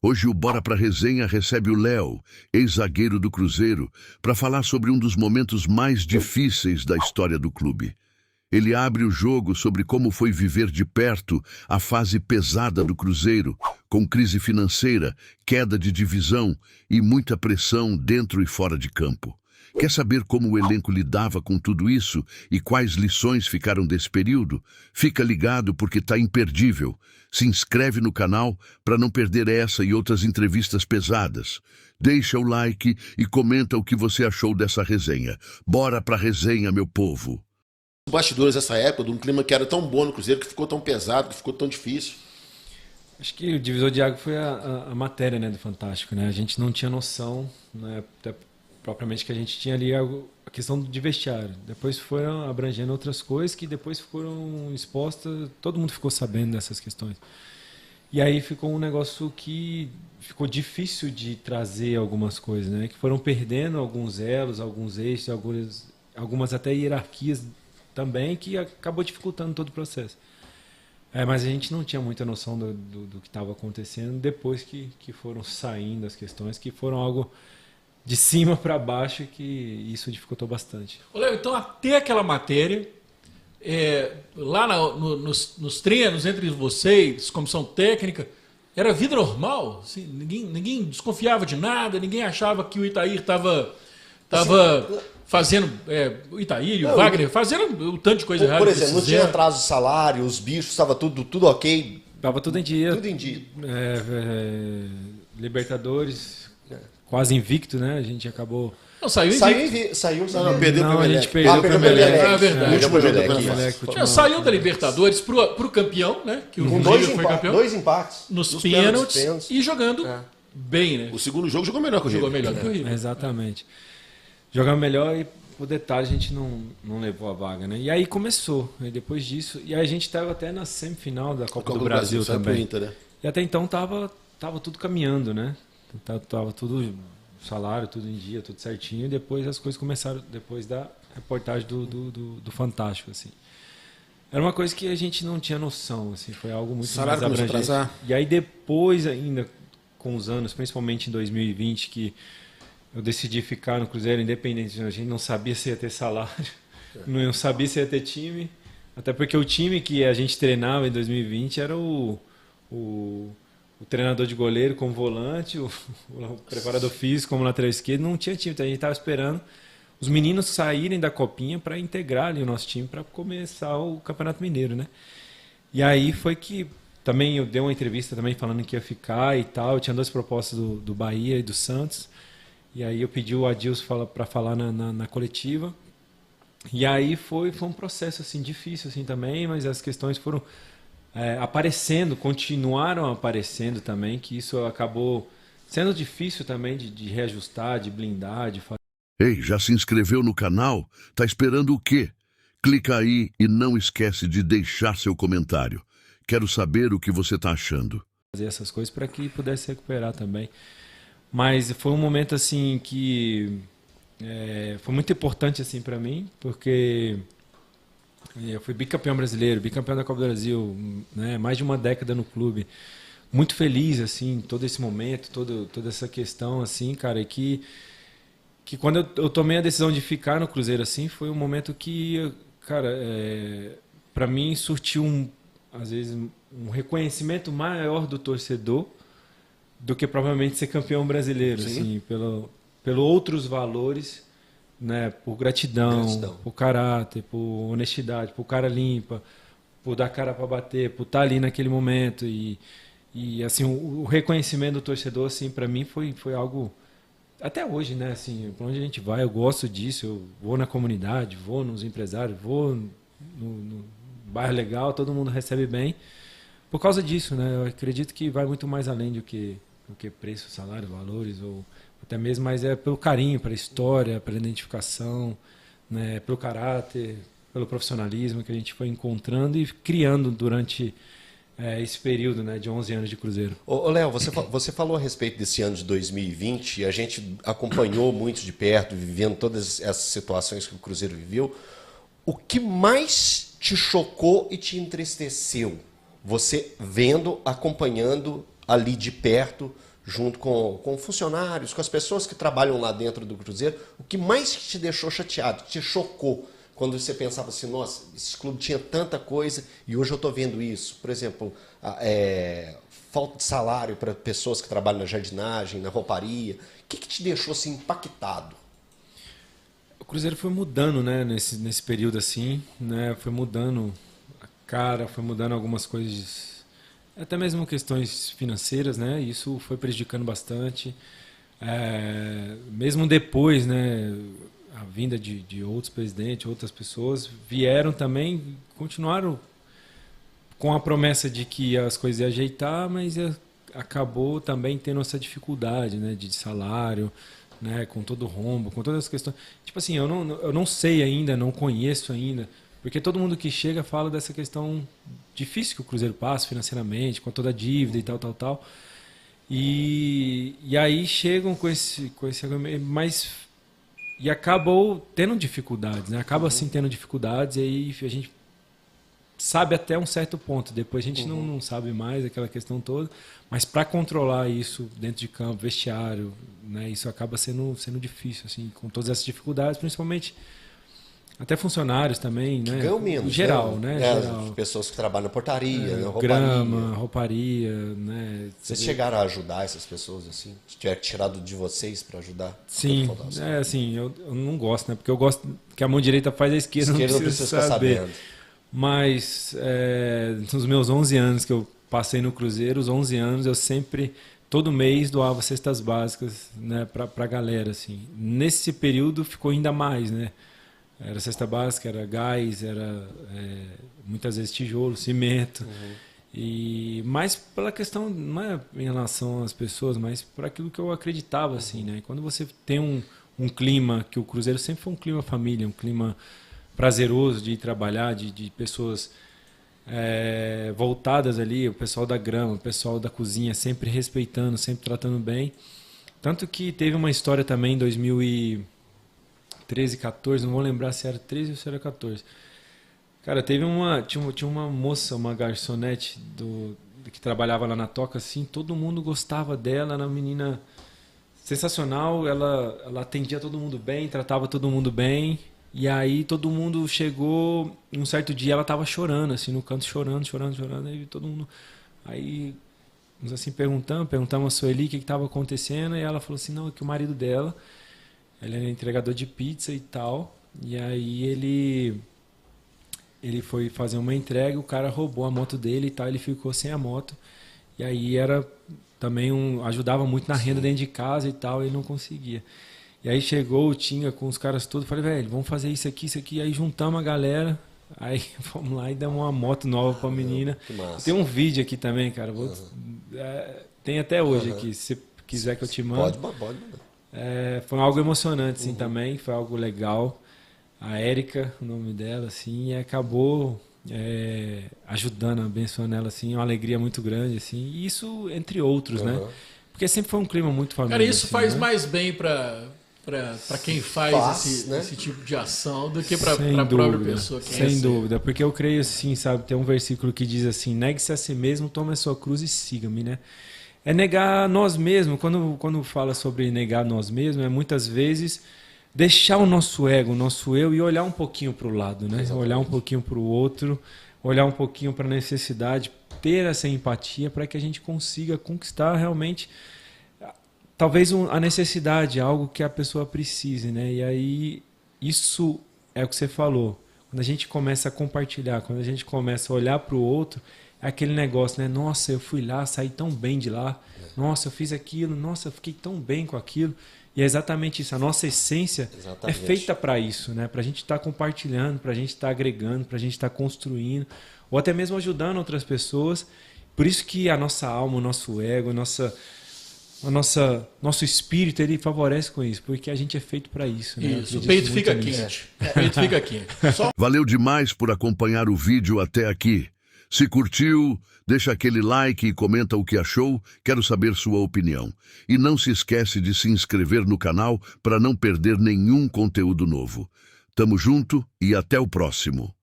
Hoje o Bora Pra Resenha recebe o Léo, ex-zagueiro do Cruzeiro, para falar sobre um dos momentos mais difíceis da história do clube. Ele abre o jogo sobre como foi viver de perto a fase pesada do Cruzeiro, com crise financeira, queda de divisão e muita pressão dentro e fora de campo. Quer saber como o elenco lidava com tudo isso e quais lições ficaram desse período? Fica ligado porque tá imperdível. Se inscreve no canal para não perder essa e outras entrevistas pesadas. Deixa o like e comenta o que você achou dessa resenha. Bora pra resenha, meu povo! Os bastidores dessa época, de um clima que era tão bom no Cruzeiro, que ficou tão pesado, que ficou tão difícil. Acho que o divisor de água foi a matéria, né, do Fantástico, né? A gente não tinha noção, né, até propriamente que a gente tinha ali a questão de vestiário. Depois foram abrangendo outras coisas que depois foram expostas, todo mundo ficou sabendo dessas questões. E aí ficou um negócio que ficou difícil de trazer algumas coisas, né? Que foram perdendo alguns elos, alguns eixos, algumas até hierarquias também, que acabou dificultando todo o processo. Mas a gente não tinha muita noção do que estava acontecendo depois que foram saindo as questões, que foram algo de cima para baixo, que isso dificultou bastante. Léo, então até aquela matéria, lá nos treinos entre vocês, comissão técnica, era vida normal? Assim, ninguém desconfiava de nada, ninguém achava que o Itair estava fazendo, o Itair e o Wagner, fazendo um tanto de coisa errada. Por exemplo, não tinha atraso de salário, os bichos, estava tudo ok. Estava tudo em dia. Tudo em dia. Libertadores, quase invicto, né? A gente acabou... Não, saiu Não, perdeu Não, pro a Emelec. gente perdeu pro Emelec. Emelec. É verdade. O Último jogo do Emelec, campeonato. Saiu da Libertadores pro campeão, né? Que o Com Cruzeiro foi campeão. dois empates. Nos pênaltis. pênaltis e jogando bem, né? O segundo jogo jogou melhor que o Jogou River. melhor que o River. Exatamente. Jogamos melhor e, por detalhe, a gente não levou a vaga, né? E aí começou. Aí depois disso... E aí a gente estava até na semifinal da Copa do Brasil saiu pro também. Inter, né? E até então tava tudo caminhando, né? Tava tudo... salário, tudo em dia, tudo certinho. E depois as coisas começaram... Depois da reportagem do Fantástico, assim. Era uma coisa que a gente não tinha noção, assim. Foi algo muito Salário mais começou a abrangente. atrasar? E aí depois ainda, com os anos, principalmente em 2020, que eu decidi ficar no Cruzeiro independente. A gente não sabia se ia ter salário, não sabia se ia ter time. Até porque o time que a gente treinava em 2020 era o treinador de goleiro como volante, o preparador físico como lateral esquerdo. Não tinha time, então a gente estava esperando os meninos saírem da copinha para integrar ali o nosso time para começar o Campeonato Mineiro, né? E aí foi que também eu dei uma entrevista também falando que ia ficar e tal. Eu tinha duas propostas do Bahia e do Santos. E aí eu pedi o Adilson para falar na coletiva. E aí foi um processo assim difícil assim também, mas as questões foram aparecendo, continuaram aparecendo também, que isso acabou sendo difícil também de reajustar, de blindar, de fazer. Ei, já se inscreveu no canal? Tá esperando o quê? Clica aí e não esquece de deixar seu comentário. Quero saber o que você tá achando. Fazer essas coisas para que pudesse recuperar também. Mas foi um momento assim que foi muito importante assim para mim, porque eu fui bicampeão brasileiro, bicampeão da Copa do Brasil, né, mais de uma década no clube. Muito feliz assim, todo esse momento, toda essa questão assim, cara, e que quando eu tomei a decisão de ficar no Cruzeiro assim, foi um momento que, cara, para mim surtiu às vezes um reconhecimento maior do torcedor do que provavelmente ser campeão brasileiro, assim, pelo outros valores, né, por gratidão, por caráter, por honestidade, por cara limpa, por dar cara para bater, por estar ali naquele momento e assim o reconhecimento do torcedor assim para mim foi algo até hoje, né, assim, para onde a gente vai eu gosto disso, eu vou na comunidade, vou nos empresários, vou no bairro legal, todo mundo recebe bem por causa disso, né? Eu acredito que vai muito mais além do que preço, salário, valores, ou até mesmo, mas é pelo carinho, pela história, pela identificação, né? Pelo caráter, pelo profissionalismo que a gente foi encontrando e criando durante esse período, né, de 11 anos de Cruzeiro. Ô Léo, você falou a respeito desse ano de 2020, e a gente acompanhou muito de perto, vivendo todas essas situações que o Cruzeiro viveu. O que mais te chocou e te entristeceu? Você vendo, acompanhando ali de perto junto com funcionários, com as pessoas que trabalham lá dentro do Cruzeiro, o que mais te deixou chateado, te chocou, quando você pensava assim, nossa, esse clube tinha tanta coisa e hoje eu estou vendo isso? Por exemplo, falta de salário para pessoas que trabalham na jardinagem, na rouparia. O que te deixou assim impactado? O Cruzeiro foi mudando, né, nesse período assim, né, foi mudando a cara, foi mudando algumas coisas, até mesmo questões financeiras, né, isso foi prejudicando bastante. Mesmo depois, né, a vinda de outros presidentes, outras pessoas vieram também, continuaram com a promessa de que as coisas iam ajeitar, mas acabou também tendo essa dificuldade, né, de salário, né, com todo o rombo, com todas as questões. Tipo assim, eu não sei ainda, não conheço ainda, porque todo mundo que chega fala dessa questão difícil que o Cruzeiro passa financeiramente, com toda a dívida e tal. E aí chegam com esse mas e acabou tendo dificuldades, né? Acaba assim tendo dificuldades, e aí a gente sabe até um certo ponto, depois a gente não sabe mais aquela questão toda, mas para controlar isso dentro de campo, vestiário, né, isso acaba sendo difícil, assim, com todas essas dificuldades, principalmente até funcionários também, né? Ganham menos, geral, né? Geral. Pessoas que trabalham na portaria, na rouparia. Grama, rouparia, né? Vocês chegaram a ajudar essas pessoas, assim? Se tiver tirado de vocês para ajudar? Sim, assim, eu não gosto, né? Porque eu gosto que a mão direita faz a esquerda, não precisa ficar saber. sabendo. Mas nos meus 11 anos que eu passei no Cruzeiro, os 11 anos eu sempre, todo mês, doava cestas básicas, né, para a galera, assim. Nesse período ficou ainda mais, né? Era cesta básica, era gás, era muitas vezes tijolo, cimento. E mais pela questão, não é em relação às pessoas, mas por aquilo que eu acreditava, assim, né? Quando você tem um clima, que o Cruzeiro sempre foi um clima família, um clima prazeroso de ir trabalhar, de pessoas voltadas ali, o pessoal da grama, o pessoal da cozinha, sempre respeitando, sempre tratando bem. Tanto que teve uma história também em 2013, 14, não vou lembrar se era 13 ou se era 14. Cara, tinha uma moça, uma garçonete que trabalhava lá na Toca, assim, todo mundo gostava dela, era uma menina sensacional, ela atendia todo mundo bem, tratava todo mundo bem. E aí todo mundo chegou, um certo dia ela tava chorando, assim, no canto, chorando, aí todo mundo... Aí, nos assim, perguntamos a Sueli o que estava acontecendo, e ela falou assim, não, é que o marido dela, ele era entregador de pizza e tal, e aí ele foi fazer uma entrega, o cara roubou a moto dele e tal, ele ficou sem a moto, e aí era também ajudava muito na renda dentro de casa e tal, ele não conseguia. E aí chegou o Tinga com os caras todos, falei, velho, vamos fazer isso aqui, aí juntamos a galera, aí fomos lá e demos uma moto nova pra menina. Que massa. Tem um vídeo aqui também, cara, tem até hoje aqui, se você quiser que eu te mando. Pode mandar. Foi algo emocionante, assim, também, foi algo legal. A Érica, o nome dela, assim, e acabou ajudando, abençoando ela, assim, uma alegria muito grande, assim, e isso entre outros, né? Porque sempre foi um clima muito familiar. Cara, isso assim, faz né? mais bem para quem faz esse tipo de ação do que para a própria pessoa. Que sem dúvida, porque eu creio assim, sabe, tem um versículo que diz assim, negue-se a si mesmo, tome a sua cruz e siga-me, né? É negar nós mesmos, quando fala sobre negar nós mesmos, é muitas vezes deixar o nosso ego, o nosso eu e olhar um pouquinho para o lado, né? Exatamente. Olhar um pouquinho para o outro, olhar um pouquinho para a necessidade, ter essa empatia para que a gente consiga conquistar realmente talvez a necessidade, algo que a pessoa precise, né? E aí isso é o que você falou. Quando a gente começa a compartilhar, quando a gente começa a olhar para o outro, é aquele negócio, né? Nossa, eu fui lá, saí tão bem de lá. Nossa, eu fiz aquilo. Nossa, eu fiquei tão bem com aquilo. E é exatamente isso. A nossa essência é feita para isso, né? Para a gente estar compartilhando, para a gente estar agregando, para a gente estar construindo, ou até mesmo ajudando outras pessoas. Por isso que a nossa alma, o nosso ego, nosso espírito, ele favorece com isso, porque a gente é feito para isso. Né? Isso, o peito fica quente. O peito fica quente. Valeu demais por acompanhar o vídeo até aqui. Se curtiu, deixa aquele like e comenta o que achou, quero saber sua opinião. E não se esquece de se inscrever no canal para não perder nenhum conteúdo novo. Tamo junto e até o próximo.